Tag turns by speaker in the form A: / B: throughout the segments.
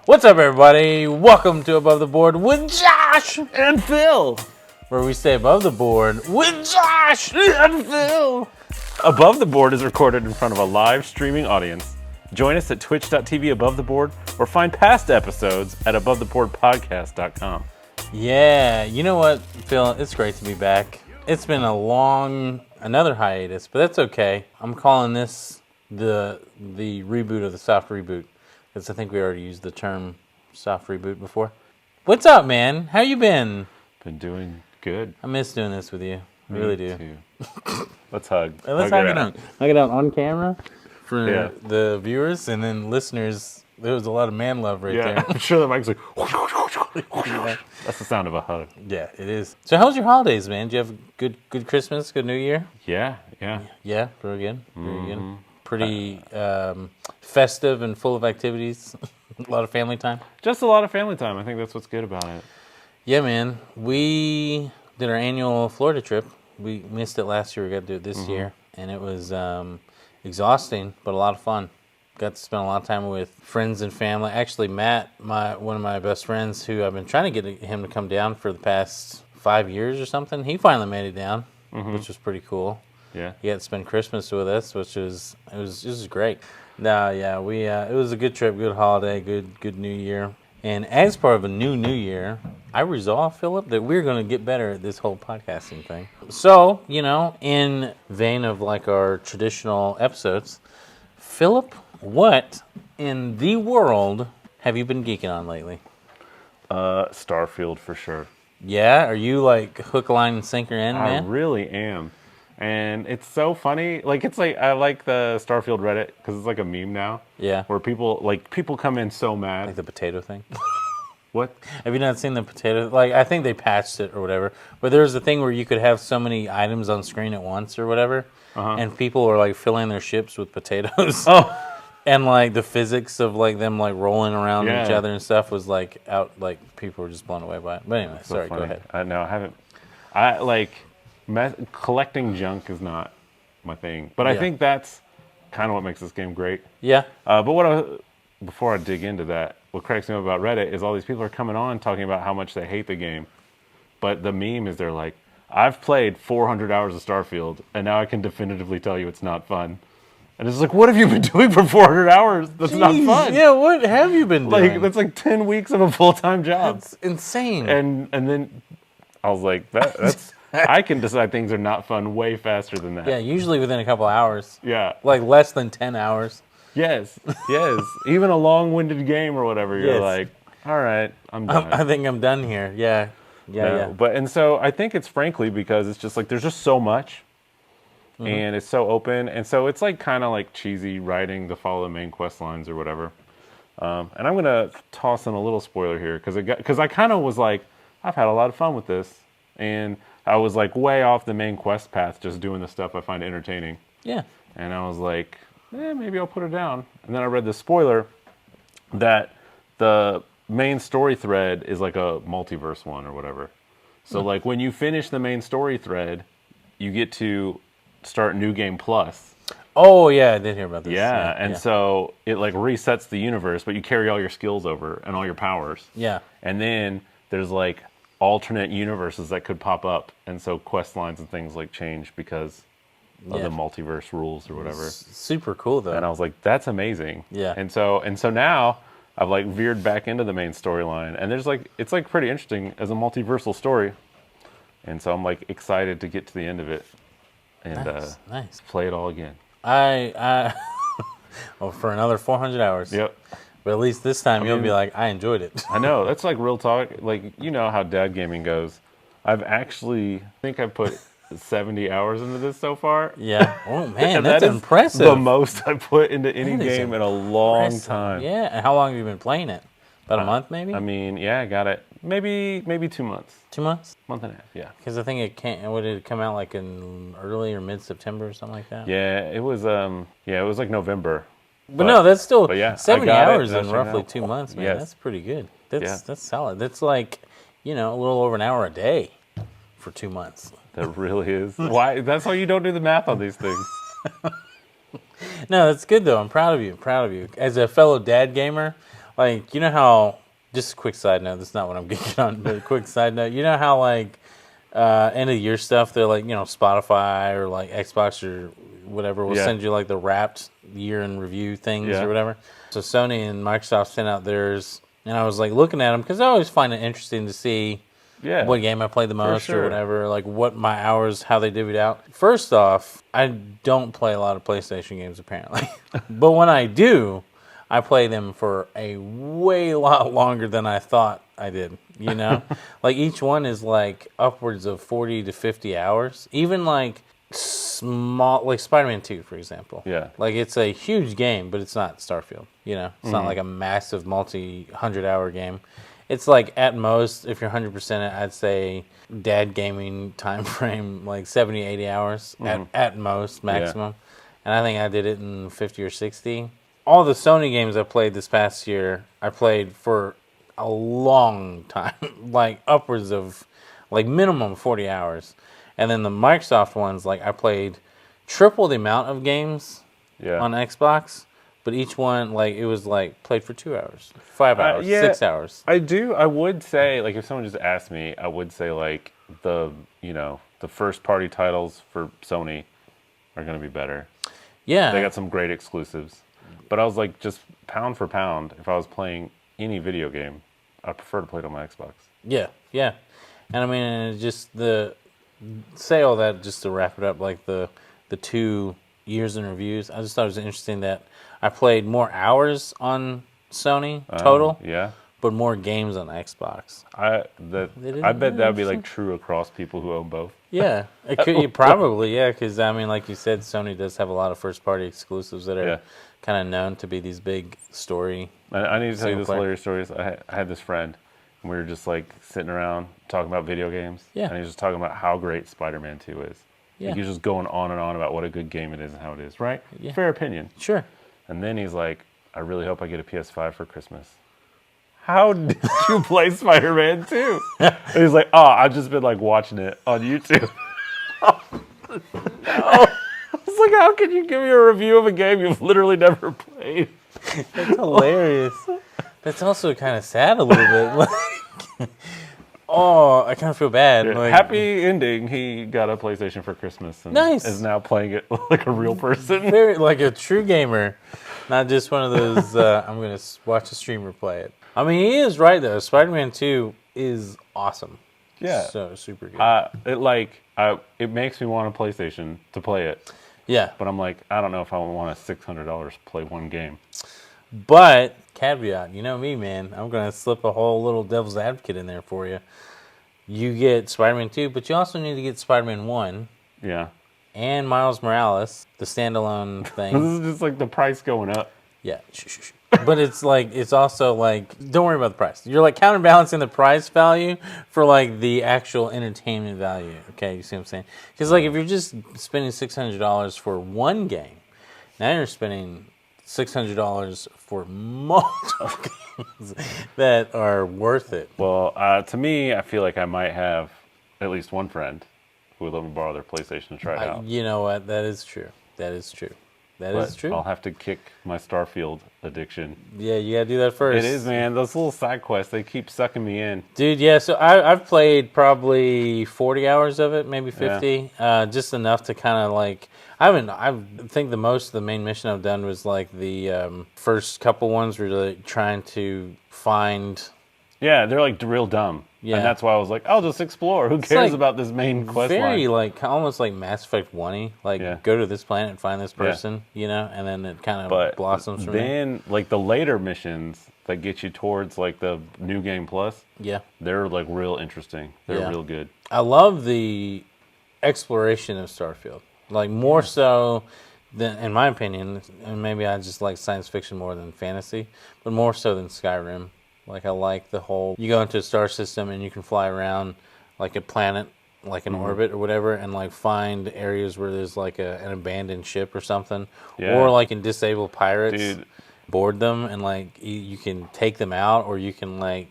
A: What's up, everybody? Welcome to Above the Board with Josh
B: and Phil,
A: where we stay above the board with Josh and Phil.
B: Above the Board is recorded in front of a live streaming audience. Join us at twitch.tv Above the Board or find past episodes at abovetheboardpodcast.com.
A: Yeah, you know what, Phil? It's great to be back. It's been another hiatus, but that's okay. I'm calling this the reboot of the soft reboot, because I think we already used the term soft reboot before. What's up, man? How you been?
B: Been doing good.
A: I miss doing this with you. I really do.
B: Too. Let's hug.
A: Let's hug it out. Hug it out on camera for the viewers, and then listeners. There was a lot of man love right there.
B: I'm sure the mic's like. That's the sound of a hug.
A: Yeah, it is. So, how was your holidays, man? Did you have a good Christmas, good New Year?
B: Yeah.
A: Yeah, very good. Very good. Pretty festive and full of activities. A lot of family time.
B: Just a lot of family time. I think that's what's good about it.
A: Yeah, man. We did our annual Florida trip. We missed it last year. We got to do it this year. And it was exhausting, but a lot of fun. Got to spend a lot of time with friends and family. Actually, Matt, one of my best friends, who I've been trying to get him to come down for the past 5 years or something, he finally made it down, which was pretty cool.
B: Yeah.
A: He got to spend Christmas with us, which was great. No, yeah, it was a good trip, good holiday, good New Year. And as part of a new Year, I resolved, Philip, that we're going to get better at this whole podcasting thing. So, in vein of like our traditional episodes, Philip, what in the world have you been geeking on lately?
B: Starfield for sure.
A: Yeah? Are you like hook, line, and sinker in, man?
B: I really am. And it's so funny. Like, it's like, I like the Starfield Reddit because it's like a meme now.
A: Yeah.
B: Where people come in so mad.
A: Like the potato thing?
B: What?
A: Have you not seen the potato? Like, I think they patched it or whatever. But there's a thing where you could have so many items on screen at once or whatever. And people are like filling their ships with potatoes.
B: Oh.
A: And like the physics of like them like rolling around each other and stuff was like out, like people were just blown away by it. But anyway,
B: so
A: sorry,
B: funny.
A: go ahead.
B: No, I haven't. Collecting junk is not my thing. But I think that's kind of what makes this game great.
A: Yeah.
B: But before I dig into that, what cracks me up about Reddit is all these people are coming on talking about how much they hate the game. But the meme is they're like, I've played 400 hours of Starfield, and now I can definitively tell you it's not fun. And it's like, what have you been doing for 400 hours that's not fun?
A: Yeah, what have you been doing?
B: Like, that's like 10 weeks of a full-time job.
A: That's insane.
B: And then I was like, that's I can decide things are not fun way faster than that.
A: Yeah, usually within a couple hours.
B: Yeah.
A: Like less than 10 hours.
B: Yes. Even a long-winded game or whatever, you're like, all right, I'm done.
A: I think I'm done here. Yeah.
B: But and so I think it's frankly because it's just like there's just so much. And it's so open, and so it's like kind of like cheesy writing to follow the main quest lines or whatever. And I'm gonna toss in a little spoiler here because I kind of was like, I've had a lot of fun with this, and I was like way off the main quest path, just doing the stuff I find entertaining.
A: Yeah.
B: And I was like, maybe I'll put it down. And then I read the spoiler that the main story thread is like a multiverse one or whatever. So like when you finish the main story thread, you get to start New Game Plus.
A: Oh, yeah, I did hear about this.
B: Yeah, so it like resets the universe, but you carry all your skills over and all your powers.
A: Yeah.
B: And then there's like alternate universes that could pop up, and so quest lines and things like change because of the multiverse rules or whatever.
A: Super cool though.
B: And I was like, that's amazing.
A: Yeah.
B: And so now I've like veered back into the main storyline, and there's like it's like pretty interesting as a multiversal story. And so I'm like excited to get to the end of it. And
A: nice.
B: Play it all again.
A: I for another 400 hours.
B: Yep.
A: But at least this time you'll be like, I enjoyed it.
B: I know. That's like real talk. Like, you know how dad gaming goes. I've put 70 hours into this so far.
A: Yeah. Oh, man, that's
B: that
A: impressive.
B: The most I've put into any game in a long time.
A: Yeah. And how long have you been playing it? About a month, maybe?
B: I mean, I got it. Maybe 2 months.
A: 2 months?
B: Month and a half, yeah.
A: Because I think would it come out like in early or mid-September or something like that?
B: Yeah, it was like November.
A: But no, that's still 70
B: I
A: hours in roughly 2 months, man.
B: Yes.
A: That's pretty good. That's solid. That's like, a little over an hour a day for 2 months.
B: That really is. Why? That's why you don't do the math on these things.
A: No, that's good though. I'm proud of you. As a fellow dad gamer, Like, you know how, just a quick side note, this is not what I'm getting on, but a quick side note, you know how, like, end of the year stuff, they're like, Spotify or like Xbox or whatever will send you like the wrapped year in review things or whatever. So Sony and Microsoft sent out theirs, and I was like looking at them because I always find it interesting to see what game I played the most or whatever, like what my hours, how they divvied out. First off, I don't play a lot of PlayStation games apparently, but when I do, I play them for a way lot longer than I thought I did, Like each one is like upwards of 40 to 50 hours. Even like small, like Spider-Man 2, for example.
B: Yeah.
A: Like it's a huge game, but it's not Starfield, It's not like a massive multi-100-hour game. It's like at most, if you're 100% it, I'd say dad gaming time frame, like 70, 80 hours at most, maximum. And I think I did it in 50 or 60. All the Sony games I played this past year, I played for a long time, like upwards of, like minimum 40 hours. And then the Microsoft ones, like I played triple the amount of games on Xbox, but each one, like it was like played for 2 hours, 5 hours, 6 hours.
B: I would say, like if someone just asked me, I would say like the first party titles for Sony are going to be better.
A: Yeah.
B: They got some great exclusives. But I was like, just pound for pound, if I was playing any video game, I prefer to play it on my Xbox.
A: Yeah. And I mean, just say all that just to wrap it up, like the 2 years in reviews, I just thought it was interesting that I played more hours on Sony total, but more games on Xbox.
B: I bet that would be like true across people who own both.
A: Yeah, it could probably, because I mean, like you said, Sony does have a lot of first-party exclusives that are kind of known to be these big story.
B: I need to tell you this hilarious story. I had this friend, and we were just like sitting around talking about video games.
A: Yeah.
B: And he was just talking about how great Spider-Man 2 is. Yeah. Like, he was just going on and on about what a good game it is and how it is, right? Yeah. Fair opinion.
A: Sure.
B: And then he's like, I really hope I get a PS5 for Christmas. How did you play Spider-Man 2? And he's like, I've just been like watching it on YouTube. No. It's like, how can you give me a review of a game you've literally never played?
A: That's hilarious. That's also kind of sad a little bit. Like, I kind of feel bad.
B: Yeah,
A: like,
B: happy ending. He got a PlayStation for Christmas and is now playing it like a real person.
A: Very, like a true gamer. Not just one of those, I'm going to watch a streamer play it. I mean, he is right, though. Spider-Man 2 is awesome.
B: Yeah.
A: So, super good.
B: It makes me want a PlayStation to play it.
A: Yeah.
B: But I'm like, I don't know if I want a $600 to play one game.
A: But, caveat, you know me, man. I'm going to slip a whole little devil's advocate in there for you. You get Spider-Man 2, but you also need to get Spider-Man 1.
B: Yeah.
A: And Miles Morales, the standalone thing.
B: This is just like the price going up.
A: Yeah. But it's like, it's also like, don't worry about the price. You're like counterbalancing the price value for like the actual entertainment value. Okay, you see what I'm saying? Because like if you're just spending $600 for one game, now you're spending $600 for multiple games that are worth it.
B: Well, to me, I feel like I might have at least one friend who would let me borrow their PlayStation to try it out.
A: You know what? That is true. That is true. That is true.
B: I'll have to kick my Starfield addiction.
A: Yeah, you gotta do that first.
B: It is, man. Those little side quests, they keep sucking me in.
A: Dude, yeah, so I've played probably 40 hours of it, maybe 50. Yeah. Just enough to kind of like, I think the most of the main mission I've done was like the first couple ones were like trying to find...
B: Yeah, they're like real dumb. Yeah. And that's why I was like, I'll just explore. Who cares like about this main quest
A: very
B: line?
A: Like almost like Mass Effect 1-y. Like go to this planet and find this person, you know, and then it kind of blossoms from there.
B: Then like the later missions that get you towards like the New Game Plus, they're like real interesting. They're real good.
A: I love the exploration of Starfield. Like more so than, in my opinion, and maybe I just like science fiction more than fantasy, but more so than Skyrim. Like, I like the whole, you go into a star system and you can fly around like a planet, like an orbit or whatever, and like find areas where there's like an abandoned ship or something. Yeah. Or like in Disable Pirates, board them and like you can take them out or you can like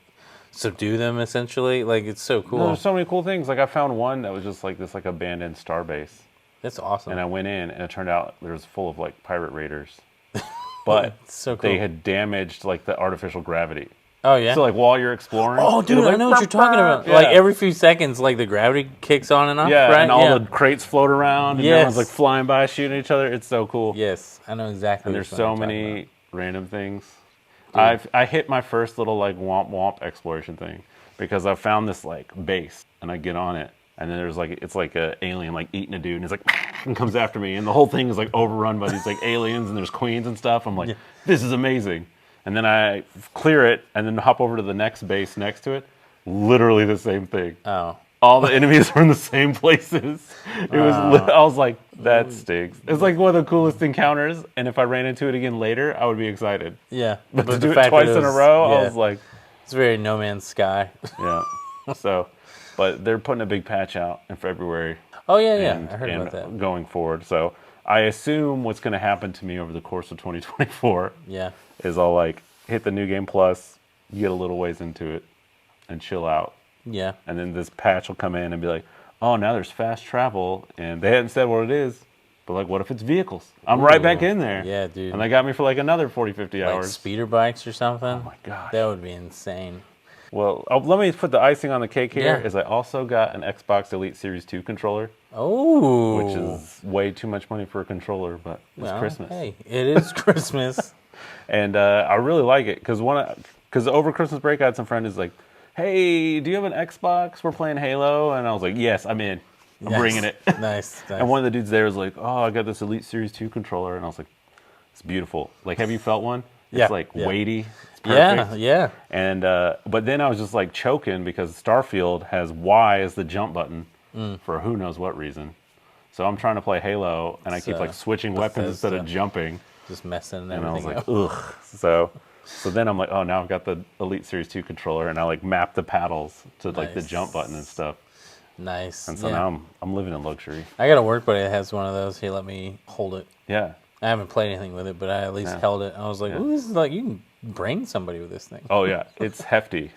A: subdue them essentially. Like, it's so cool.
B: No, there's so many cool things. Like, I found one that was just like this like abandoned starbase.
A: That's awesome.
B: And I went in and it turned out there was full of like pirate raiders. but
A: So cool.
B: they had damaged like the artificial gravity.
A: Oh yeah.
B: So like while you're exploring,
A: Oh, dude,
B: it'll be
A: I know what you're talking about.
B: Yeah.
A: Like every few seconds, like the gravity kicks on and off.
B: Yeah,
A: right?
B: and all the crates float around, and everyone's like
A: Yes.
B: flying by, shooting each other. It's so cool.
A: Yes, I know exactly.
B: And there's
A: which one
B: so
A: you're talking
B: many random things.
A: Dude.
B: I hit my first little like womp womp exploration thing because I found this like base, and I get on it, and then there's like it's like a alien like eating a dude, and it's like and comes after me, and the whole thing is like overrun by these like aliens, and there's queens and stuff. I'm like, this is amazing. And then I clear it, and then hop over to the next base next to it. Literally the same thing.
A: about.
B: All the enemies are in the same places. It was. I was like, that stinks. It's like one of the coolest encounters, and if I ran into it again later, I would be excited.
A: Yeah,
B: But to
A: the
B: do it
A: fact
B: twice
A: that
B: in a row,
A: yeah,
B: I was like,
A: it's very No Man's Sky.
B: yeah. So, but they're putting a big patch out in February.
A: Oh yeah, yeah,
B: and,
A: I heard
B: and
A: about that.
B: going forward. So I assume what's going to happen to me over the course of 2024
A: Yeah,
B: is I'll like hit the New Game Plus, get a little ways into it, and chill out.
A: yeah.
B: And then this patch will come in and be like, oh, now there's fast travel. And they hadn't said what it is. But like, what if it's vehicles? I'm right back in there.
A: Yeah, dude.
B: And they got me for like another 40, 50
A: Like
B: hours.
A: speeder bikes or something. Oh
B: my gosh.
A: that would be insane.
B: Well, let me put the icing on the cake here.
A: Yeah.
B: Is I also got an Xbox Elite Series 2 controller,
A: Oh,
B: which is way too much money for a controller, but it's
A: well,
B: Christmas.
A: Hey, it is Christmas.
B: And I really like it because over Christmas break, I had some friend who's like, hey, do you have an Xbox? We're playing Halo. And I was like, yes, I'm in. I'm bringing it.
A: Nice.
B: And one of the dudes there was like, oh, I got this Elite Series 2 controller. And I was like, it's beautiful. Like, have you felt one?
A: Yeah,
B: It's like
A: yeah.
B: weighty. It's
A: Yeah,
B: perfect.
A: yeah.
B: And but then I was just like choking because Starfield has Y as the jump button for who knows what reason. So I'm trying to play Halo and I keep like switching weapons instead of jumping.
A: Just messing and
B: And I was
A: everything
B: like,
A: up.
B: ugh. So then I'm like, oh, now I've got the Elite Series 2 controller and I like map the paddles to like the
A: Nice.
B: jump button and stuff.
A: Nice.
B: And so
A: yeah.
B: now I'm living in luxury.
A: I got a work buddy that has one of those. He let me hold it.
B: Yeah.
A: I haven't played anything with it, but I at least held it. I was like, ooh, this is like, you can brain somebody with this thing.
B: Oh yeah, it's hefty.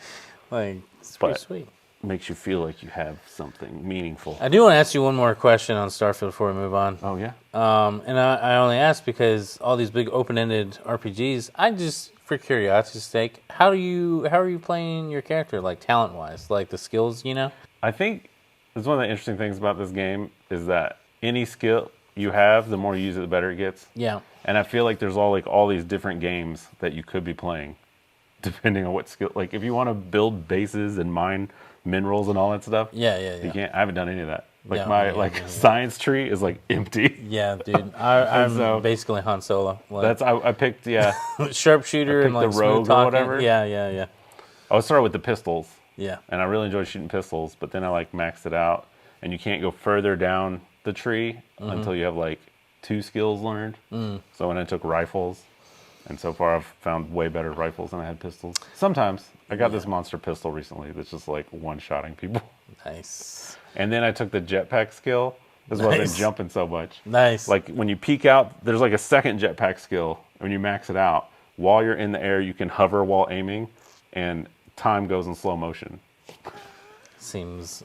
A: Like, it's pretty
B: But-
A: sweet.
B: Makes you feel like you have something meaningful.
A: I do want to ask you one more question on Starfield before we move on.
B: Oh yeah.
A: And I only ask because all these big open-ended RPGs, I just, for curiosity's sake, how are you playing your character, like talent-wise, like the skills, you know?
B: I think that's one of the interesting things about this game is that any skill you have, the more you use it, the better it gets.
A: Yeah.
B: And I feel like there's all these different games that you could be playing, depending on what skill. Like if you want to build bases and mine minerals and all that stuff,
A: Yeah.
B: you can't. I haven't done any of that. Like
A: Yeah,
B: my
A: yeah.
B: science tree is like empty.
A: Yeah, dude. I'm
B: so-
A: basically Han Solo. Like,
B: I picked
A: sharpshooter
B: I
A: and
B: picked
A: like
B: the rogue
A: smooth
B: or
A: talking.
B: whatever.
A: Yeah.
B: I was started with the pistols,
A: Yeah.
B: and I really enjoyed shooting pistols. But then I like maxed it out, and you can't go further down the tree until you have like 2 skills learned. So when I took rifles, and so far I've found way better rifles than I had pistols. Sometimes I got this monster pistol recently that's just like one-shotting people.
A: Nice.
B: And then I took the jetpack skill. That's why I've been
A: Nice.
B: jumping so much.
A: Nice.
B: Like when you peek out, there's like a second jetpack skill. When you max it out, while you're in the air, you can hover while aiming, and time goes in slow motion.
A: Seems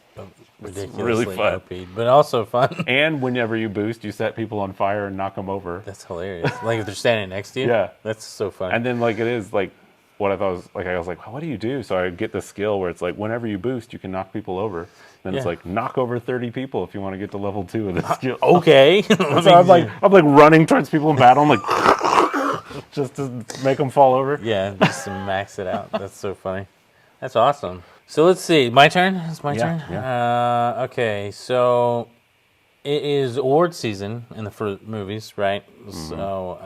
A: ridiculously
B: really fun.
A: OP, but also fun.
B: And whenever you boost, you set people on fire and knock them over.
A: That's hilarious. Like if they're standing next to you.
B: Yeah.
A: That's so fun.
B: And then like it is like what I thought was like I was like, what do you do? So I get the skill where it's like whenever you boost, you can knock people over. Then it's
A: Yeah.
B: like knock over 30 people if you want to get to level 2 of the skill.
A: Okay.
B: So I'm like running towards people in battle. I'm like just to make them fall over.
A: Yeah, just to max it out. That's so funny. That's awesome. So let's see. My turn? It's my turn?
B: Yeah.
A: Okay, so it is award season for movies, right? So,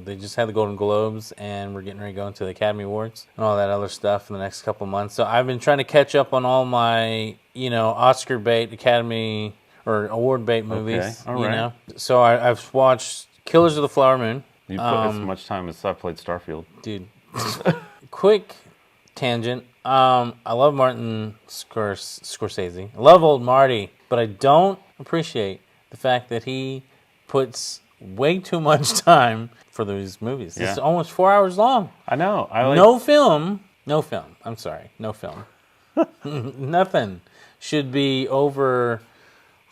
A: they just had the Golden Globes, and we're getting ready to go into the Academy Awards and all that other stuff in the next couple months. So I've been trying to catch up on all my, Oscar-bait, Academy, or award-bait movies,
B: all right.
A: So I've watched Killers of the Flower Moon.
B: You put as much time as I played Starfield.
A: Dude, quick tangent. I love Martin Scorsese. I love old Marty, but I don't appreciate the fact that he puts way too much time for these movies.
B: Yeah.
A: It's almost 4 hours long.
B: I know.
A: No film. I'm sorry. No film. Nothing should be over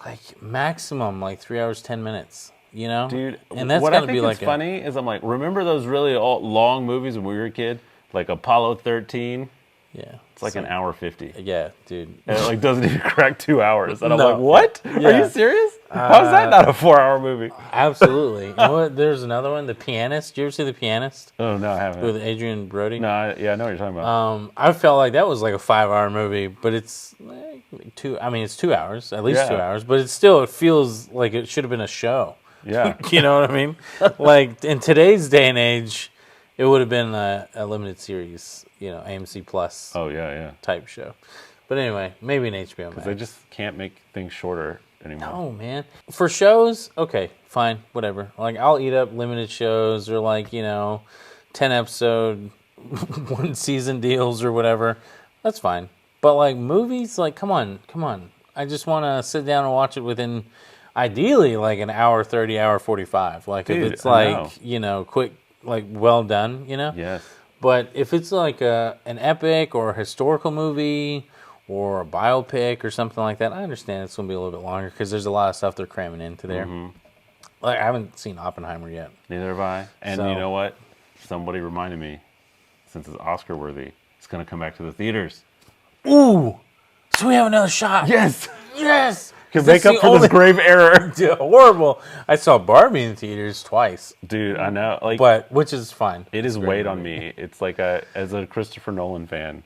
A: like maximum like 3 hours, 10 minutes. you know?
B: Dude,
A: and that's
B: what
A: gotta
B: I think
A: be
B: is
A: like
B: funny is I'm like, remember those really long movies when we were a kid? Like Apollo 13?
A: yeah.
B: It's like an hour 50.
A: Yeah, dude.
B: And it like doesn't even crack 2 hours. And I'm
A: No.
B: like, what?
A: Yeah.
B: Are you serious? How is that not a 4-hour movie?
A: Absolutely. And there's another one, The Pianist. Did you ever see The Pianist?
B: Oh, no, I haven't.
A: With Adrian Brody?
B: No, I know what you're talking about.
A: I felt like that was like a 5-hour movie, but it's it's 2 hours, at least 2
B: Yeah.
A: hours, but it feels like it should have been a show.
B: Yeah.
A: You know what I mean? Like in today's day and age, it would have been a limited series, AMC Plus
B: Oh, yeah.
A: type show. But anyway, maybe an HBO Max.
B: Because they just can't make things shorter anymore.
A: Oh man, for shows, okay, fine, whatever. Like I'll eat up limited shows or like 10-episode, 1-season deals or whatever. That's fine. But like movies, like come on. I just want to sit down and watch it within, ideally, like an hour 30, hour 45. Like
B: Dude,
A: if it's
B: I
A: like quick, like well done,
B: Yes.
A: But if it's like an epic or a historical movie or a biopic or something like that, I understand it's going to be a little bit longer because there's a lot of stuff they're cramming into there.
B: Mm-hmm.
A: Like I haven't seen Oppenheimer yet.
B: Neither have I. And
A: So-
B: you know what? Somebody reminded me, since it's Oscar worthy, it's going to come back to the theaters.
A: Ooh, so we have another shot.
B: Yes.
A: Yes.
B: Can make up for this grave error.
A: Horrible. I saw Barbie in theaters twice,
B: Dude, I know. Like,
A: but which is fine.
B: it is
A: Great
B: weighed on
A: movie.
B: me. It's like as a Christopher Nolan fan,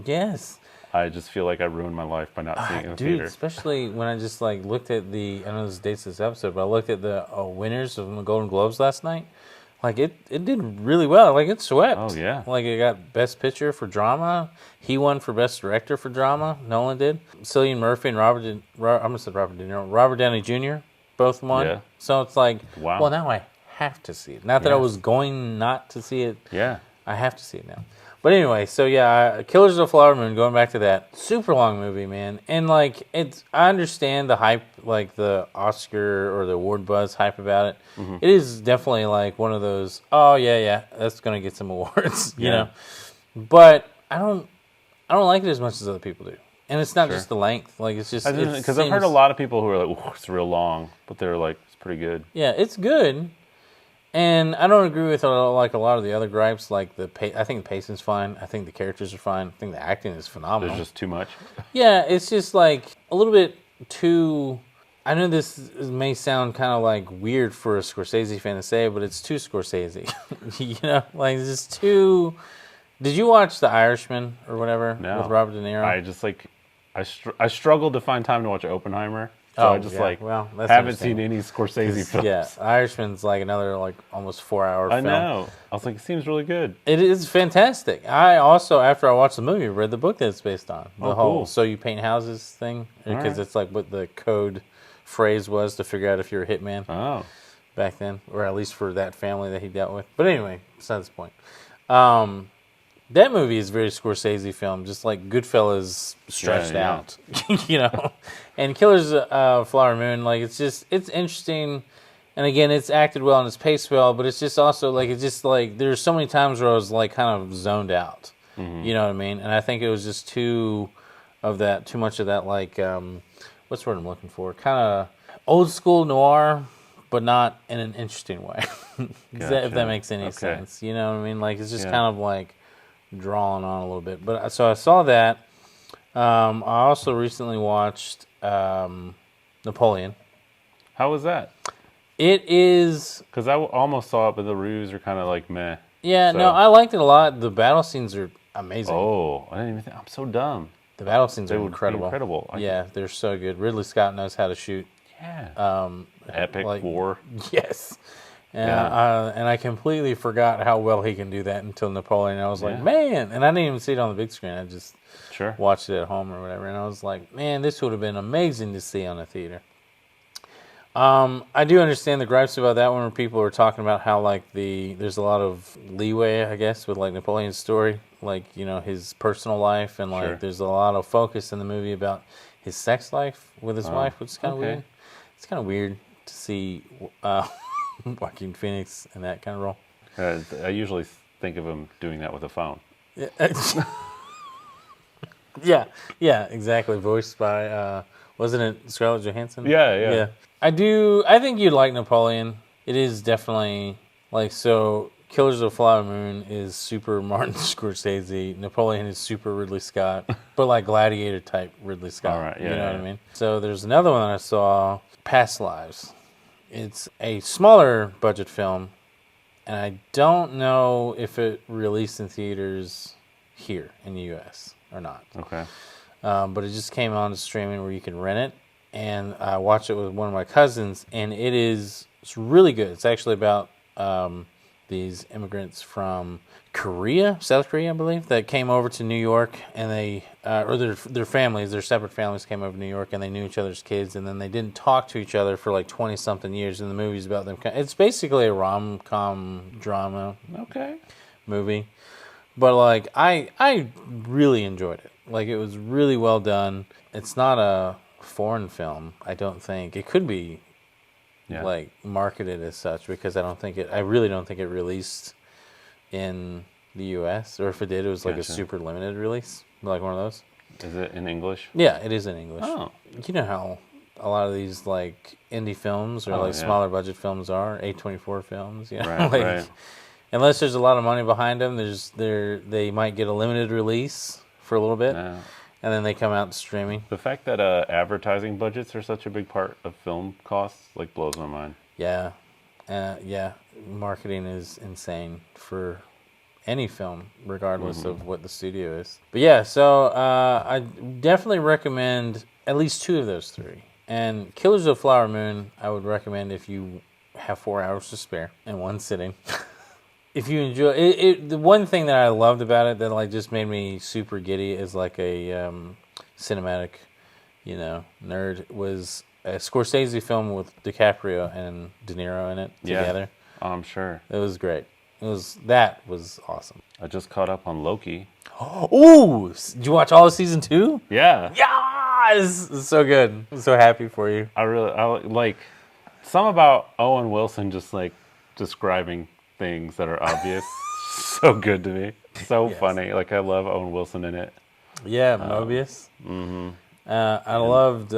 A: Yes.
B: I just feel like I ruined my life by not seeing it in the
A: Dude,
B: theater.
A: especially when I just like looked at I know this dates this episode, but I looked at the winners of the Golden Globes last night. Like it did really well. Like it swept.
B: Oh, yeah.
A: Like it got Best Picture for drama. He won for Best Director for drama. Nolan did. Cillian Murphy and Robert De Niro. Robert Downey Jr. both won.
B: Yeah.
A: So it's like,
B: Wow.
A: well, now I have to see it. Not that I
B: Yes.
A: was going not to see it.
B: Yeah.
A: I have to see it now. But anyway, so yeah, Killers of the Flower Moon, going back to that, super long movie, man. And like, I understand the hype, like the Oscar or the award buzz hype about it.
B: Mm-hmm.
A: It is definitely like one of those, oh yeah, that's going to get some awards, you
B: Yeah.
A: know. But I don't like it as much as other people do. And it's not
B: Sure.
A: just the length, like it's just
B: Because I've heard a lot of people who are like, "Ooh, it's real long," but they're like, it's pretty good.
A: Yeah, it's good. And I don't agree with like a lot of the other gripes. Like I think the pacing's fine. I think the characters are fine. I think the acting is phenomenal.
B: There's just too much.
A: Yeah, it's just like a little bit too. I know this may sound kind of like weird for a Scorsese fan to say, but it's too Scorsese. Like it's just too. Did you watch The Irishman or whatever
B: No.
A: with Robert De Niro?
B: I just like, I struggled to find time to watch Oppenheimer. So I just
A: that's
B: haven't seen
A: understandable.
B: any Scorsese films.
A: Yeah, Irishman's like another like almost 4-hour
B: I
A: film.
B: know. I was like, it seems really good.
A: It is fantastic. I also, after I watched the movie, read the book that it's based on. The
B: Oh,
A: whole
B: cool.
A: "so you paint houses" thing, because
B: right.
A: it's like what the code phrase was to figure out if you're a hitman
B: Oh.
A: back then, or at least for that family that he dealt with. But anyway, besides the point. That movie is a very Scorsese film, just like Goodfellas stretched
B: Yeah,
A: out, And Killers of Flower Moon, like it's interesting, and again, it's acted well and it's paced well, but it's just also like there's so many times where I was like kind of zoned out, you know what I mean? And I think it was just too much of that like what's the word I'm looking for? Kind of old school noir, but not in an interesting way. If that
B: Gotcha.
A: makes any
B: Okay.
A: sense, you know what I mean? Like it's just
B: Yeah.
A: kind of like drawing on a little bit. But so I saw that. I also recently watched Napoleon.
B: How was that?
A: It is,
B: Because I almost saw it, but the reviews are kind of like meh.
A: yeah,
B: So-
A: no, I liked it a lot. The battle scenes are amazing.
B: Oh, I didn't even think. I'm so dumb.
A: The battle scenes
B: They
A: are
B: would be
A: incredible.
B: incredible.
A: Yeah, they're so good. Ridley Scott knows how to shoot.
B: Yeah. Epic
A: like-
B: war.
A: Yes. And,
B: Yeah.
A: and I completely forgot how well he can do that until Napoleon. And I was like,
B: Yeah.
A: man. And I didn't even see it on the big screen. I just
B: Sure.
A: watched it at home or whatever. And I was like, man, this would have been amazing to see on a theater. I do understand the gripes about that one where people are talking about how like there's a lot of leeway, I guess, with like Napoleon's story, like, his personal life, and like
B: Sure.
A: there's a lot of focus in the movie about his sex life with his wife, which is kind of
B: okay.
A: weird. It's kind of weird to see Joaquin Phoenix in that kind of role.
B: I usually think of him doing that with a phone.
A: Yeah, exactly. Voiced by, wasn't it Scarlett Johansson?
B: Yeah.
A: I think you'd like Napoleon. It is definitely like so. Killers of the Flower Moon is super Martin Scorsese. Napoleon is super Ridley Scott, but like Gladiator type Ridley Scott.
B: All right, yeah,
A: you know
B: yeah.
A: what I mean? So there's another one I saw, Past Lives. It's a smaller budget film, and I don't know if it released in theaters here in the U.S. or not.
B: Okay.
A: But it just came on to streaming where you can rent it, and I watched it with one of my cousins, and it's really good. It's actually about these immigrants from Korea, South Korea, I believe, that came over to New York, and they or their families, their separate families came over to New York, and they knew each other's kids, and then they didn't talk to each other for like 20-something years. And the movie's about them. It's basically a rom-com drama
B: Okay.
A: movie, but like I really enjoyed it. Like it was really well done. It's not a foreign film, I don't think. It could be like marketed as such because I really don't think it released in the US, or if it did, it was like a super limited release, like one of those.
B: Is it in English?
A: Yeah, it is in English.
B: Oh.
A: You know how a lot of these like indie films or smaller budget films are, A24 films, you know?
B: Right,
A: like,
B: right.
A: Unless there's a lot of money behind them, they might get a limited release for a little bit, and then they come out streaming.
B: The fact that advertising budgets are such a big part of film costs like blows my mind.
A: Yeah, marketing is insane for any film, regardless of what the studio is. But yeah, so I definitely recommend at least 2 of those 3. And Killers of the Flower Moon, I would recommend if you have 4 hours to spare in one sitting. If you enjoy it, the one thing that I loved about it that like just made me super giddy is like a cinematic, nerd, was a Scorsese film with DiCaprio and De Niro in it together.
B: Yeah, I'm sure.
A: It was great. That was awesome.
B: I just caught up on Loki.
A: Ooh, did you watch all of season 2?
B: Yeah.
A: Yes, it's so good. I'm so happy for you.
B: I like some about Owen Wilson just like describing things that are obvious. So good to me. So funny. Like I love Owen Wilson in it.
A: Yeah, Mobius. I loved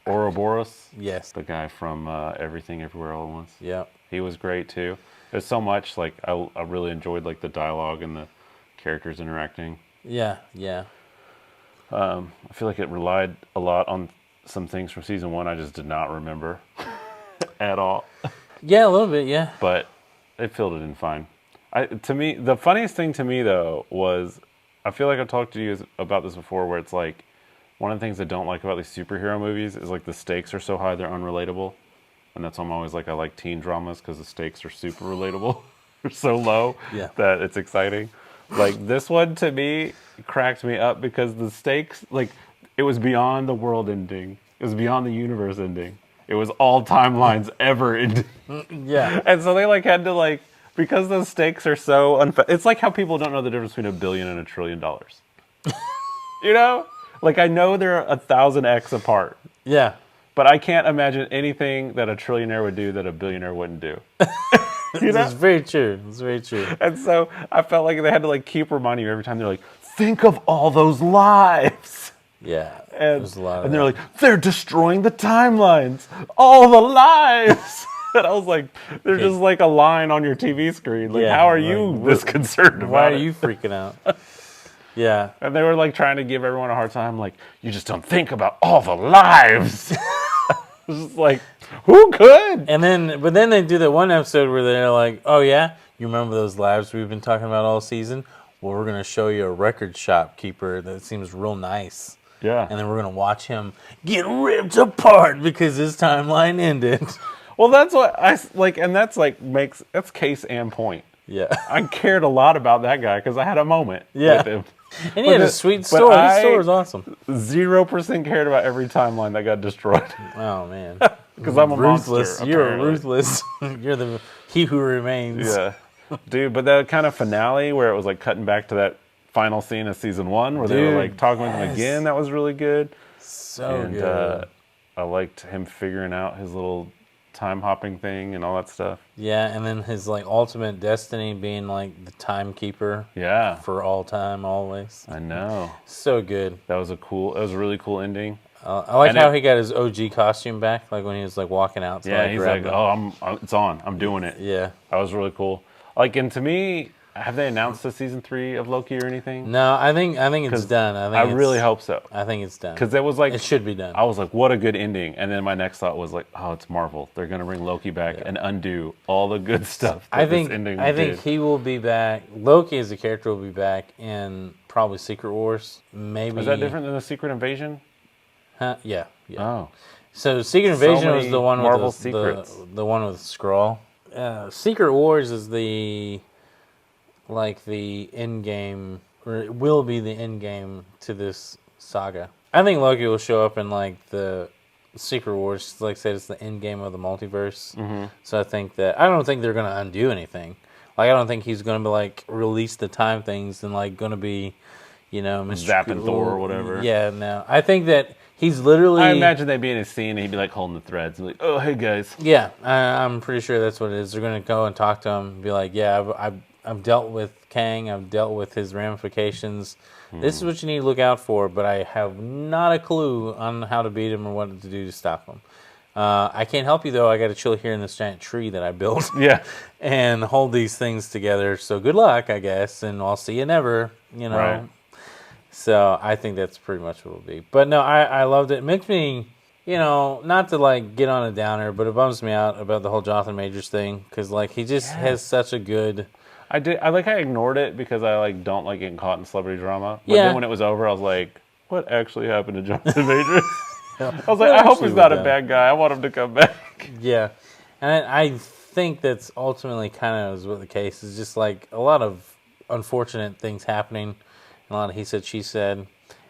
B: Ouroboros.
A: Yes.
B: The guy from Everything Everywhere All at Once.
A: Yeah.
B: He was great too. There's so much like I really enjoyed like the dialogue and the characters interacting.
A: Yeah.
B: I feel like it relied a lot on some things from season 1 I just did not remember at all.
A: Yeah, a little bit, yeah.
B: But it filled it in fine. To me, the funniest thing to me though was, I feel like I've talked to you about this before, where it's like one of the things I don't like about these superhero movies is like the stakes are so high they're unrelatable, and that's why I'm always like I like teen dramas because the stakes are super relatable. They're so low that it's exciting. Like this one to me cracked me up because the stakes, like it was beyond the world ending, it was beyond the universe ending. It was all timelines ever ending.
A: Yeah.
B: And so they like had to like, because those stakes are so it's like how people don't know the difference between $1 billion and $1 trillion. You know? Like I know they're 1,000x apart.
A: Yeah.
B: But I can't imagine anything that a trillionaire would do that a billionaire wouldn't do. You know?
A: It's very true. It's very true.
B: And so I felt like they had to like keep reminding you every time they're like, think of all those lives.
A: Yeah.
B: And,
A: there's a lot of
B: and they're like, they're destroying the timelines. All the lives. And I was like, they're just like a line on your TV screen. Like, how are you this concerned about it?
A: Why are you freaking out? Yeah.
B: And they were like trying to give everyone a hard time. Like, you just don't think about all the lives. It's just like, who could?
A: But then they do that one episode where they're like, oh yeah, you remember those lives we've been talking about all season? Well, we're going to show you a record shopkeeper that seems real nice.
B: Yeah.
A: And then we're going to watch him get ripped apart because his timeline ended.
B: Well, that's what I like, and that's like that's case and point.
A: Yeah.
B: I cared a lot about that guy because I had a moment with him.
A: And he had a sweet story. His story was awesome.
B: 0% cared about every timeline that got destroyed.
A: Oh, man.
B: Because I'm a
A: ruthless.
B: monster,
A: You're
B: apparently.
A: ruthless. You're he who remains.
B: Yeah. Dude, but that kind of finale where it was like cutting back to that final scene of season 1 where they were like talking with him again, that was really good.
A: So good.
B: I liked him figuring out his little time hopping thing and all that stuff.
A: Yeah, and then his like ultimate destiny being like the timekeeper.
B: Yeah.
A: For all time, always.
B: I know.
A: So good.
B: That was a really cool ending.
A: I like how he got his OG costume back, like when he was like walking out. To,
B: Yeah, he's like,
A: the...
B: it's on. I'm doing it.
A: Yeah.
B: That was really cool. Like, and to me, have they announced the season 3 of Loki or anything?
A: No, I think it's done.
B: I really hope so.
A: I think it's done.
B: Because it was like,
A: it should be done.
B: I was like, what a good ending. And then my next thought was like, oh, it's Marvel. They're gonna bring Loki back and undo all the good stuff.
A: I think he will be back. Loki as a character will be back in probably Secret Wars. Maybe.
B: Is that different than the Secret Invasion?
A: Huh? Yeah.
B: Oh.
A: So Secret Invasion was the one
B: Marvel
A: with
B: secrets.
A: the one with Skrull. Secret Wars is the end game, or it will be the end game to this saga. I think Loki will show up in like the Secret Wars. Like I said, it's the end game of the multiverse. Mm-hmm. So I don't think they're gonna undo anything. Like I don't think he's gonna be like release the time things and like gonna be, Mr.
B: Zapping Thor or whatever.
A: Yeah, no. I think that he's literally.
B: I imagine they'd be in a scene and he'd be like holding the threads and like, oh hey guys.
A: Yeah, I'm pretty sure that's what it is. They're gonna go and talk to him and be like, yeah, I've dealt with Kang. I've dealt with his ramifications. This is what you need to look out for, but I have not a clue on how to beat him or what to do to stop him. I can't help you, though. I got to chill here in this giant tree that I built.
B: Yeah.
A: And hold these things together. So good luck, I guess, and I'll see you never,
B: Right.
A: So I think that's pretty much what it'll be. But no, I loved it. It makes me, not to like get on a downer, but it bums me out about the whole Jonathan Majors thing because like he just has such a good.
B: I ignored it because I like don't like getting caught in celebrity drama. But then when it was over, I was like, what actually happened to Jonathan Majors? I was like, I hope he's not a bad guy. I want him to come back.
A: Yeah, and I think that's ultimately kind of is what the case is. Just like a lot of unfortunate things happening. A lot of he said, she said.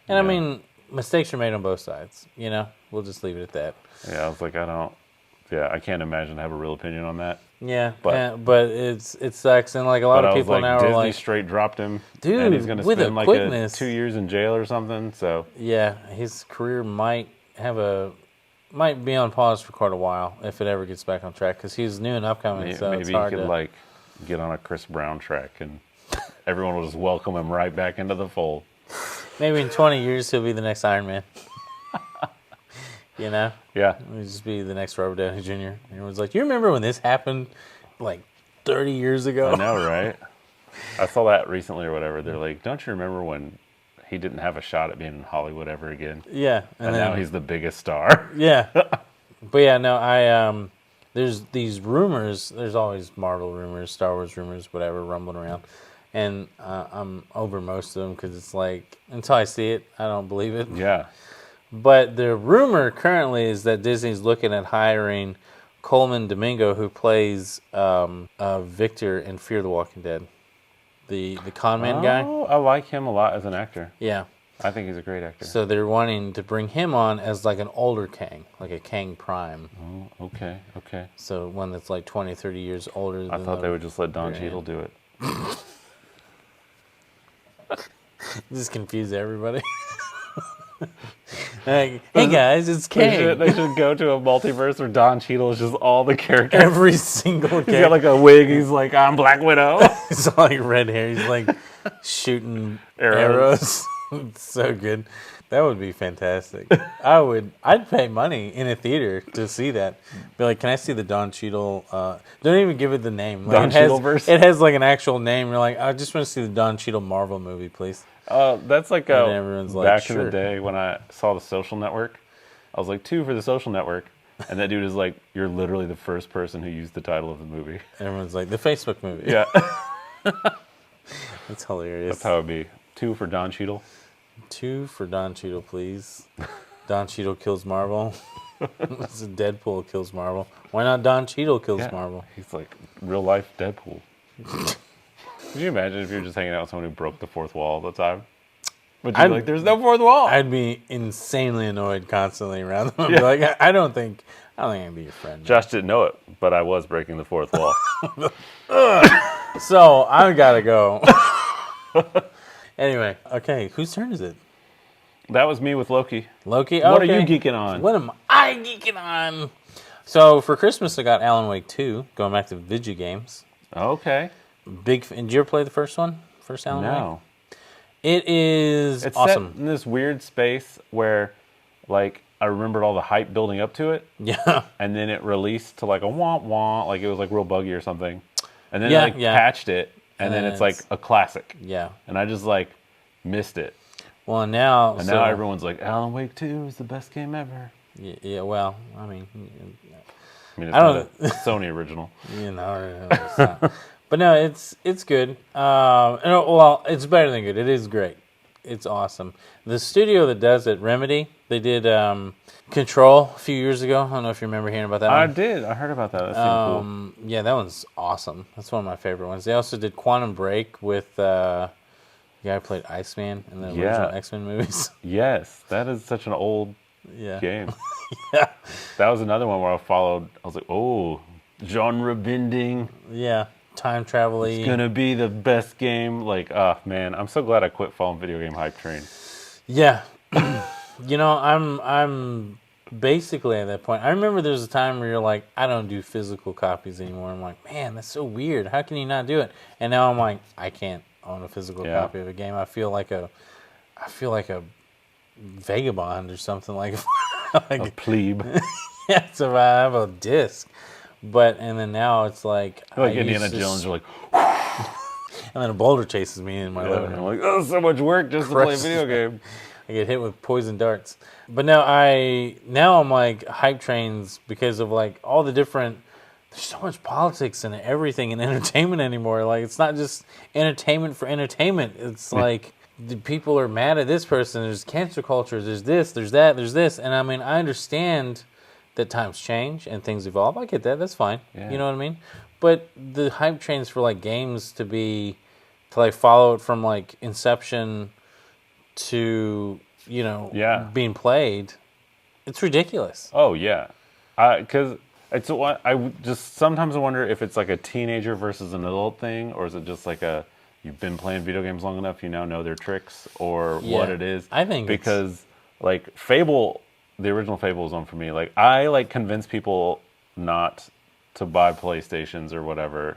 A: And I mean, mistakes are made on both sides. We'll just leave it at that.
B: Yeah, I was like, I can't imagine I have a real opinion on that.
A: Yeah, but it sucks. And like a lot of people now
B: Disney
A: are like,
B: straight dropped him.
A: Dude,
B: and he's going to
A: with
B: spend
A: a
B: like
A: quickness.
B: 2 years in jail or something. So
A: yeah, his career might be on pause for quite a while if it ever gets back on track because he's new and upcoming. So
B: maybe
A: it's hard
B: he could
A: to
B: like get on a Chris Brown track and everyone will just welcome him right back into the fold.
A: Maybe in 20 years he'll be the next Iron Man.
B: Yeah.
A: He'll just be the next Robert Downey Jr. Everyone's like, "You remember when this happened like 30 years ago?"
B: I know, right? I saw that recently or whatever. They're like, "Don't you remember when he didn't have a shot at being in Hollywood ever again?"
A: Yeah,
B: and now he's the biggest star.
A: Yeah, but yeah, no, there's these rumors. There's always Marvel rumors, Star Wars rumors, whatever, rumbling around. And I'm over most of them because it's like, until I see it, I don't believe it.
B: Yeah.
A: But the rumor currently is that Disney's looking at hiring Coleman Domingo, who plays Victor in Fear the Walking Dead. The con man guy.
B: Oh, I like him a lot as an actor.
A: Yeah.
B: I think he's a great actor.
A: So they're wanting to bring him on as like an older Kang, like a Kang Prime.
B: Oh, okay.
A: So one that's like 20, 30 years older than
B: I thought they would just let Don Cheadle do it.
A: Just confuse everybody. Like, hey guys, it's Kang.
B: They should go to a multiverse where Don Cheadle is just all the characters.
A: Every single character.
B: He's got like a wig. He's like, I'm Black Widow.
A: He's all like red hair. He's like shooting arrows. It's so good. That would be fantastic. I'd pay money in a theater to see that. Be like, can I see the Don Cheadle? Don't even give it the name. Like,
B: Don Cheadleverse?
A: It has like an actual name. You're like, I just want to see the Don Cheadle Marvel movie, please.
B: That's like
A: everyone's like,
B: back
A: sure.
B: in the day when I saw The Social Network. I was like, 2 for The Social Network. And that dude is like, you're literally the first person who used the title of the movie.
A: Everyone's like, the Facebook movie.
B: Yeah.
A: That's hilarious.
B: That's how it'd be. 2 for Don Cheadle.
A: 2 for Don Cheadle, please. Don Cheadle kills Marvel. It's Deadpool kills Marvel. Why not Don Cheadle kills Marvel?
B: He's like real life Deadpool. Could you imagine if you're just hanging out with someone who broke the fourth wall all the time? But you're like, there's no fourth wall.
A: I'd be insanely annoyed constantly around them. I'd be like, I don't think I can be your friend.
B: Josh didn't know it, but I was breaking the fourth wall.
A: So I gotta go. Anyway, okay, whose turn is it?
B: That was me with Loki.
A: Loki?
B: What
A: okay.
B: are you geeking on?
A: What am I geeking on? So for Christmas, I got Alan Wake 2, going back to video games.
B: Okay.
A: Did you ever play the first one? First Alan Wake?
B: No.
A: It is
B: It's
A: awesome.
B: set in this weird space where like I remembered all the hype building up to it,
A: Yeah.
B: and then it released to like a wah wah, like it was like real buggy or something, and then
A: Yeah,
B: they like
A: yeah.
B: patched it, and then
A: then
B: it's like
A: it's-
B: a classic,
A: Yeah.
B: and I just like missed it,
A: Well, now
B: and now everyone's like Alan Wake 2 is the best game ever.
A: yeah. Well, I mean,
B: I mean, it's
A: I
B: not
A: don't-
B: a Sony original.
A: you know, it's not. But no, it's good. Well, it's better than good. It is great. It's awesome. The studio that does it, Remedy, they did Control a few years ago. I don't know if you remember hearing about that
B: I
A: one.
B: did. I heard about that. That seemed cool.
A: Yeah, that one's awesome. That's one of my favorite ones. They also did Quantum Break with the guy who played Iceman in the original X-Men movies.
B: Yes, that is such an old
A: Yeah.
B: game.
A: Yeah.
B: That was another one where I followed. I was like, oh, genre bending.
A: Yeah. Time travel.
B: It's gonna be the best game. Like, oh man, I'm so glad I quit following video game hype train.
A: Yeah. I'm basically at that point. I remember there was a time where you're like, I don't do physical copies anymore. I'm like, man, that's so weird. How can you not do it? And now I'm like, I can't own a physical copy of a game. I feel like a vagabond or something like
B: A plebe.
A: yeah, so I have a disc. And then now it's like
B: Like Indiana Jones, you're like,
A: and then a boulder chases me in my living
B: I'm
A: room.
B: like, oh, so much work just to play a video game.
A: I get hit with poison darts. But now I'm like hype trains because of like all the different. There's so much politics and everything in entertainment anymore. Like it's not just entertainment for entertainment. It's like the people are mad at this person. There's cancel culture. There's this. There's that. There's this. And I mean, I understand that times change and things evolve. I get that. That's fine.
B: Yeah.
A: You know what I mean? But the hype trains for like games to like follow it from like inception to being played, it's ridiculous.
B: Oh yeah, because it's what I just sometimes wonder if it's like a teenager versus an adult thing, or is it just like you've been playing video games long enough, you now know their tricks, or what it is.
A: I think
B: because like Fable, the original Fable was one for me. Like I like convince people not to buy PlayStations or whatever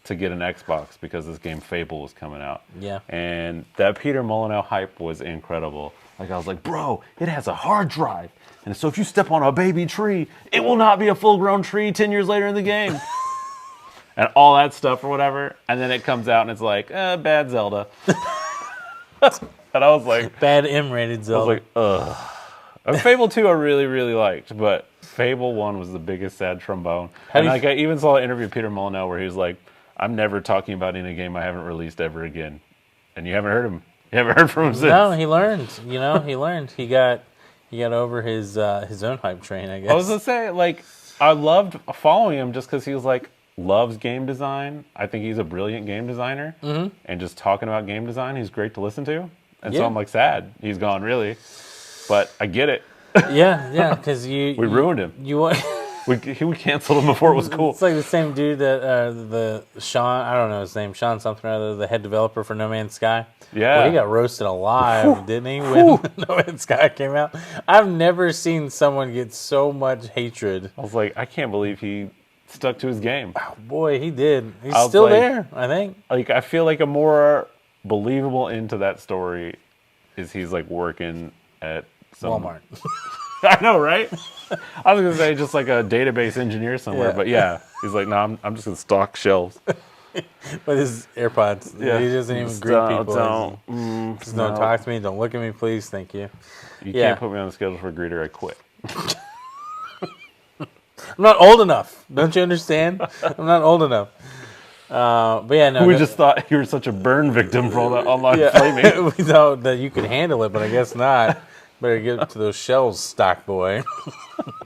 B: to get an Xbox because this game Fable was coming out.
A: Yeah.
B: And that Peter Molyneux hype was incredible. Like I was like, bro, it has a hard drive. And so if you step on a baby tree, it will not be a full-grown tree 10 years later in the game. And all that stuff or whatever. And then it comes out and it's like, bad Zelda. And I was like...
A: Bad M-rated Zelda.
B: I was like, ugh. And Fable 2 I really, really liked, but Fable 1 was the biggest sad trombone. And like I even saw an interview with Peter Molyneux where he was like, I'm never talking about in a game I haven't released ever again. And you haven't heard him. You haven't heard from him since.
A: No, he learned. He learned. He got over his own hype train, I guess.
B: I was gonna say, like, I loved following him just because he was like loves game design. I think he's a brilliant game designer, and just talking about game design, he's great to listen to. And so I'm like sad he's gone, really, but I get it.
A: Yeah, because
B: we ruined him. We canceled him before it was cool.
A: It's like the same dude that the Sean, I don't know his name, Sean something or other, the head developer for No Man's Sky.
B: Yeah.
A: Well, he got roasted alive, didn't he, when No Man's Sky came out? I've never seen someone get so much hatred.
B: I was like, I can't believe he stuck to his game.
A: Oh, boy, he did. He's
B: I was
A: still
B: like-
A: there, I think.
B: Like, I feel like a more believable end to that story is he's like working at some
A: Walmart.
B: I know, right? I was gonna say just like a database engineer somewhere,
A: Yeah.
B: but yeah, he's like, no, I'm just gonna stock shelves.
A: With his AirPods.
B: Yeah.
A: He doesn't even
B: Just
A: greet people.
B: don't
A: Just don't talk to me. Don't look at me, please. Thank you.
B: You
A: Yeah.
B: can't put me on the schedule for a greeter. I quit.
A: I'm not old enough. Don't you understand? I'm not old enough. But yeah, no.
B: We just thought you were such a burn victim for all that online flaming.
A: We thought that you could handle it, but I guess not. Better get to those shells, stock boy.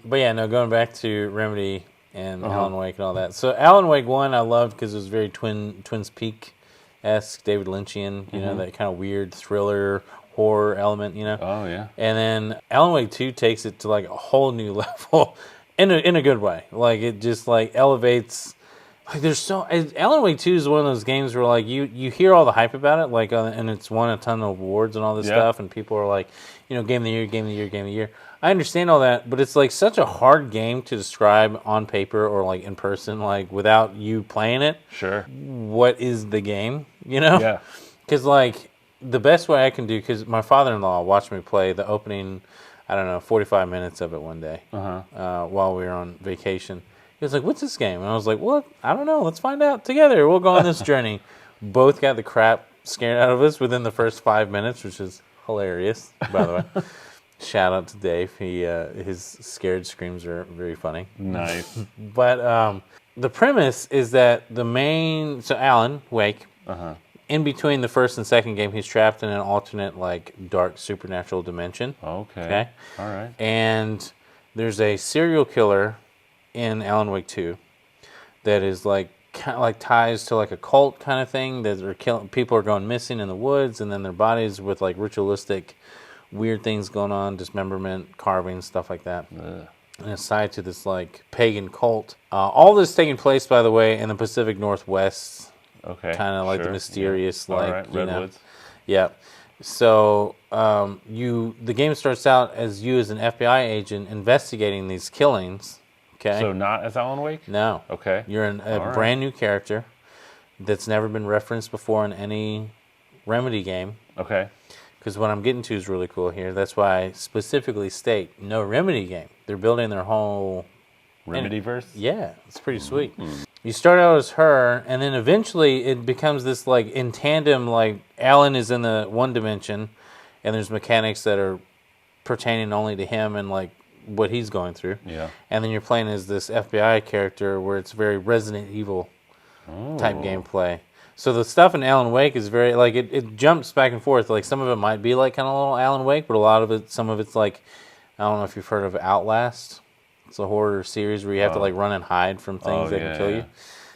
A: But yeah, no, going back to Remedy and Alan Wake and all that. So Alan Wake 1 I loved because it was very Twins Peak-esque, David Lynchian, you know, that kind of weird thriller, horror element, you know.
B: Oh yeah.
A: And then Alan Wake 2 takes it to like a whole new level in a good way. Like it just like elevates. Like there's Alan Wake 2 is one of those games where like you hear all the hype about it, like and it's won a ton of awards and all this stuff, and people are like, you know, game of the year, game of the year, game of the year. I understand all that, but it's like such a hard game to describe on paper or like in person, like without you playing it.
B: Sure.
A: What is the game? You know?
B: Yeah.
A: Because like the best way I can do, because my father-in-law watched me play the opening I don't know, 45 minutes of it one day while we were on vacation. He was like, "What's this game?" And I was like, "Well, I don't know. Let's find out together. We'll go on this journey." Both got the crap scared out of us within the first 5 minutes, which is hilarious, by the way. Shout out to Dave. His scared screams are very funny.
B: Nice.
A: But the premise is that so Alan Wake, in between the first and second game, he's trapped in an alternate, like, dark supernatural dimension.
B: Okay. All right.
A: And there's a serial killer in Alan Wake 2 that is like kind of like ties to like a cult kind of thing that are killing people, are going missing in the woods, and then their bodies with like ritualistic weird things going on, dismemberment, carving, stuff like that.
B: Ugh.
A: And it's tied to this like pagan cult. All this taking place, by the way, in the Pacific Northwest.
B: Okay.
A: Kind of like the mysterious,
B: yeah.
A: like,
B: All right. Redwoods.
A: Yeah. So the game starts out as you as an FBI agent investigating these killings. Okay.
B: So not as Alan Wake?
A: No.
B: Okay.
A: You're a brand new character that's never been referenced before in any Remedy game.
B: Okay.
A: Because what I'm getting to is really cool here. That's why I specifically state no Remedy game. They're building their whole
B: Remedyverse?
A: Yeah, it's pretty sweet. You start out as her, and then eventually it becomes this like in tandem. Like Alan is in the one dimension, and there's mechanics that are pertaining only to him and like what he's going through.
B: Yeah.
A: And then you're playing as this FBI character where it's very Resident Evil type gameplay. So the stuff in Alan Wake is very like it jumps back and forth. Like some of it might be like kind of a little Alan Wake, but a lot of it, some of it's like, I don't know if you've heard of Outlast. It's a horror series where you have to like run and hide from things that can kill you.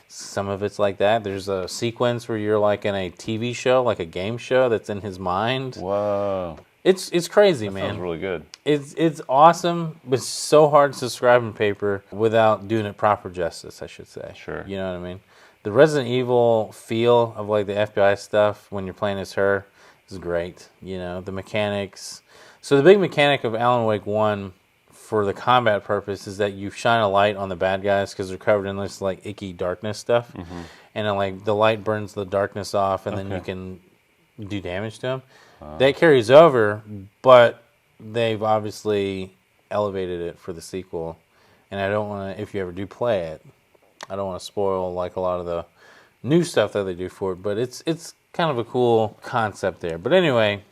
A: Some of it's like that. There's a sequence where you're like in a TV show, like a game show that's in his mind.
B: Whoa.
A: It's crazy, man.
B: Sounds really good.
A: It's awesome, but it's so hard to describe in paper without doing it proper justice, I should say.
B: Sure.
A: You know what I mean? The Resident Evil feel of like the FBI stuff when you're playing as her is great. You know, the mechanics. So the big mechanic of Alan Wake 1 for the combat purpose is that you shine a light on the bad guys because they're covered in this like icky darkness stuff. And then, like the light burns the darkness off, and then you can do damage to them. That carries over, but they've obviously elevated it for the sequel. And I don't want to, if you ever do play it, I don't want to spoil like a lot of the new stuff that they do for it, but it's kind of a cool concept there. But anyway,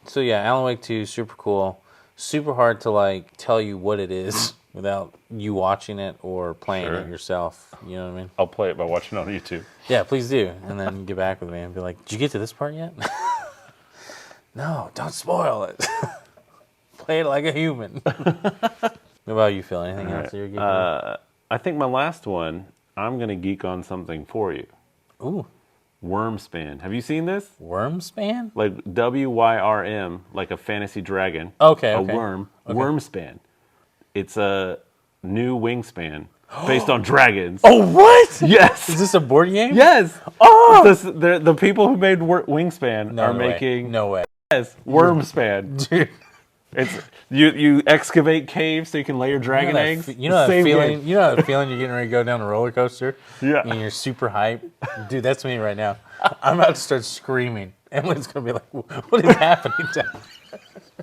A: so yeah, Alan Wake 2, super cool. Super hard to like tell you what it is without you watching it or playing it yourself. You know what I mean?
B: I'll play it by watching it on YouTube.
A: Yeah, please do. And then get back with me and be like, did you get to this part yet? No, don't spoil it. Play it like a human. What about you, Phil? Anything else that you're geeking on?
B: I think my last one, I'm going to geek on something for you.
A: Ooh.
B: Wyrmspan. Have you seen this?
A: Wyrmspan?
B: Like WYRM, like a fantasy dragon.
A: Okay,
B: A
A: okay.
B: worm. Okay. Wyrmspan. It's a new wingspan based on dragons.
A: Oh, what?
B: Yes.
A: Is this a board game?
B: Yes.
A: Oh!
B: The people who made Wingspan are
A: way.
B: making
A: No way.
B: yes, Wyrmspan.
A: Dude.
B: It's you excavate caves so you can lay your dragon eggs.
A: You know that
B: Same
A: feeling.
B: game.
A: You know that feeling you're getting ready to go down a roller coaster.
B: Yeah.
A: And you're super hyped. Dude, that's me right now. I'm about to start screaming. Emily's gonna be like, "What is happening?"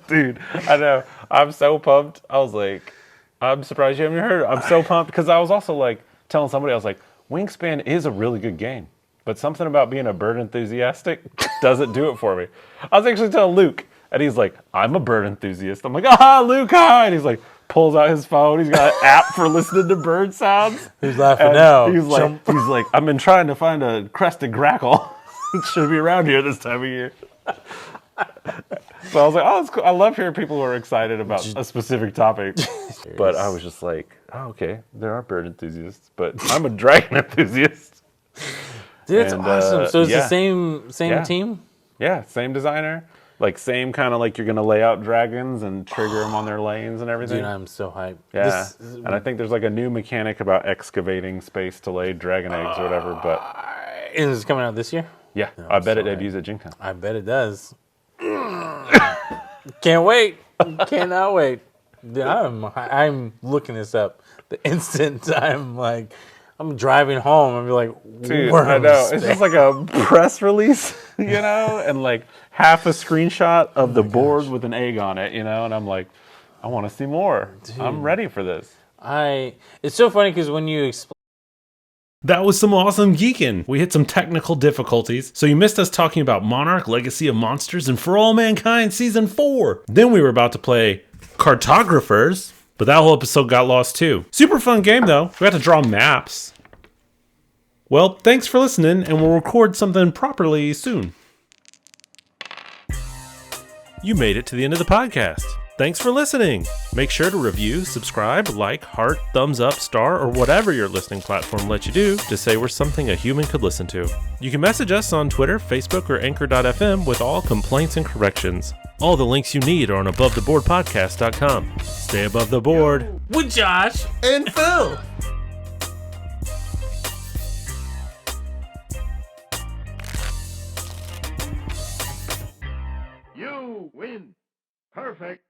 B: Dude, I know. I'm so pumped. I was like, I'm surprised you haven't heard it. I'm so pumped because I was also like telling somebody, I was like, Wingspan is a really good game, but something about being a bird enthusiastic doesn't do it for me. I was actually telling Luke, and he's like, I'm a bird enthusiast. I'm like, Luke, hi. And he's like, pulls out his phone. He's got an app for listening to bird sounds.
A: Who's laughing
B: And
A: now?
B: He's like, I've been trying to find a crested grackle. It should be around here this time of year. So I was like, oh, it's cool. I love hearing people who are excited about a specific topic. But I was just like, oh, okay, there are bird enthusiasts, but I'm a dragon enthusiast.
A: Dude, that's awesome. So it's
B: yeah.
A: the same
B: Yeah.
A: team?
B: Yeah, same designer. Like same kind of like you're going to lay out dragons and trigger them on their lanes and everything.
A: Dude, I'm so hyped.
B: Yeah, and I think there's like a new mechanic about excavating space to lay dragon eggs or whatever, but...
A: Is this coming out this year?
B: Yeah,
A: No,
B: I bet
A: so
B: it debuts at Geeking.
A: I bet it does. Can't wait. Cannot wait. Dude, I'm looking this up. The instant I'm driving home, I'm be like,
B: Dude, I know. It's just like a press release, you know, and like half a screenshot of the board with an egg on it, you know, and I'm like, I want to see more.
A: Dude.
B: I'm ready for this.
A: It's so funny because when you explain.
C: That was some awesome geeking. We hit some technical difficulties, so you missed us talking about Monarch Legacy of Monsters and For All Mankind Season 4. Then we were about to play Cartographers, but that whole episode got lost too. Super fun game though. We got to draw maps. Well, thanks for listening, and we'll record something properly soon. You made it to the end of the podcast. Thanks for listening. Make sure to review, subscribe, like, heart, thumbs up, star, or whatever your listening platform lets you do to say we're something a human could listen to. You can message us on Twitter, Facebook, or Anchor.fm with all complaints and corrections. All the links you need are on AboveTheBoardPodcast.com. Stay above the board.
A: With Josh and Phil.
D: You win. Perfect.